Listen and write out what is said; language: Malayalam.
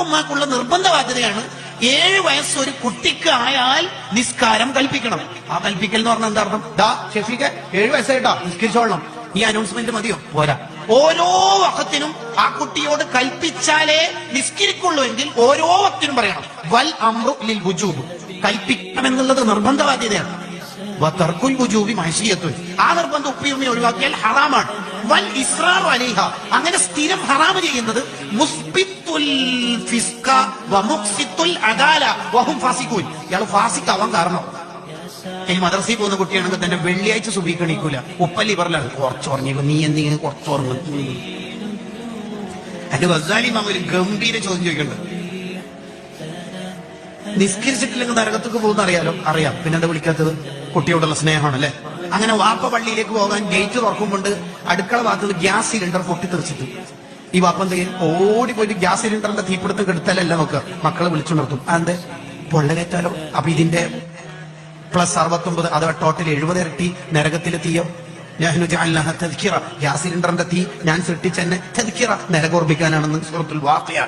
ഉമ്മാക്കുള്ള നിർബന്ധ ബാധ്യതയാണ് 7 വയസ്സ് ഒരു കുട്ടിക്ക് ആയാൽ നിസ്കാരം കൽപ്പിക്കണം. ആ കൽപ്പിക്കൽ എന്ന് പറഞ്ഞാൽ എന്താ അർത്ഥം? ഷെഫീഖ് 7 വയസ്സായിട്ടാ നിസ്കരിച്ചോളണം, ഈ അനൗൺസ്മെന്റ് മതിയോ? പോരാ. ഓരോ വഖത്തിനും ആ കുട്ടിയോട് കൽപ്പിച്ചാലേ നിസ്കരിക്കുള്ളൂ എങ്കിൽ ഓരോ വഖത്തിനും പറയണം വൽ അംറു ലിൽ വുജൂബ്, കൽപ്പിക്കണം എന്നുള്ളത് നിർബന്ധ ബാധ്യതയാണ്. വതർക്കുൽ വുജൂബി മഅസിയത്തുൻ, ആ നിർബന്ധം ഉപ്പയുമ്മ ഒഴിവാക്കിയാൽ ഹറാമാണ്. വൽ ഇസ്റാറു അലൈഹ, അങ്ങനെ സ്ഥിരം ഹറാമ് ചെയ്യുന്നത് മുസ്ബിത്തുൽ ഫിസ്ക വമുഖ്സിത്തുൽ അദാല വഹും ഫാസിഖൂൻ, ഇയാൾ ഫാസിഖാവാൻ കാരണം. ഈ മദ്രസയിൽ പോകുന്ന കുട്ടിയാണെങ്കിൽ തന്നെ വെള്ളിയാഴ്ച സുബഹിക്ക് എണീക്കൂല, ഉപ്പല്ലി പറഞ്ഞാൽ കുറച്ചുറങ്ങിയപ്പോ നീ എന്തെങ്കിലും കുറച്ചുറങ്ങും. എന്റെ ഗസാലി ഇമാം ഒരു ഗംഭീര ചോദ്യം ചോദിക്കുന്നുണ്ട്, നിസ്കരിച്ചിട്ടില്ലെങ്കിൽ നരകത്തേക്ക് പോകുന്ന അറിയാം, പിന്നെന്താ വിളിക്കാത്തത്? കുട്ടിയോടുള്ള സ്നേഹമാണ് അല്ലെ. അങ്ങനെ വാപ്പ പള്ളിയിലേക്ക് പോകാൻ ഗേറ്റ് തുറക്കുമ്പോണ്ട് അടുക്കള ഭാഗത്ത് ഗ്യാസ് സിലിണ്ടർ പൊട്ടിത്തെറിച്ചിട്ട് ഈ വാപ്പ എന്തെങ്കിലും ഓടി പോയിട്ട് ഗ്യാസ് സിലിണ്ടറിന്റെ തീപിടുത്തം കെടുത്താലല്ല നോക്കുക, മക്കളെ വിളിച്ചുണർത്തും. അതെന്ത് പൊള്ളലേറ്റാലോ? അപ്പൊ ഇതിന്റെ പ്ലസ് 69 അഥവാ ടോട്ടൽ 70 ഇരട്ടി നരകത്തിലെത്തിയോ? ഗ്യാസ് സിലിണ്ടറിന്റെ തീ ഞാൻ സൃഷ്ടിച്ചെന്നെ തദ്കിറ, നരകോർപ്പിക്കാനാണെന്ന് സൂറത്തുൽ വാഖിയ.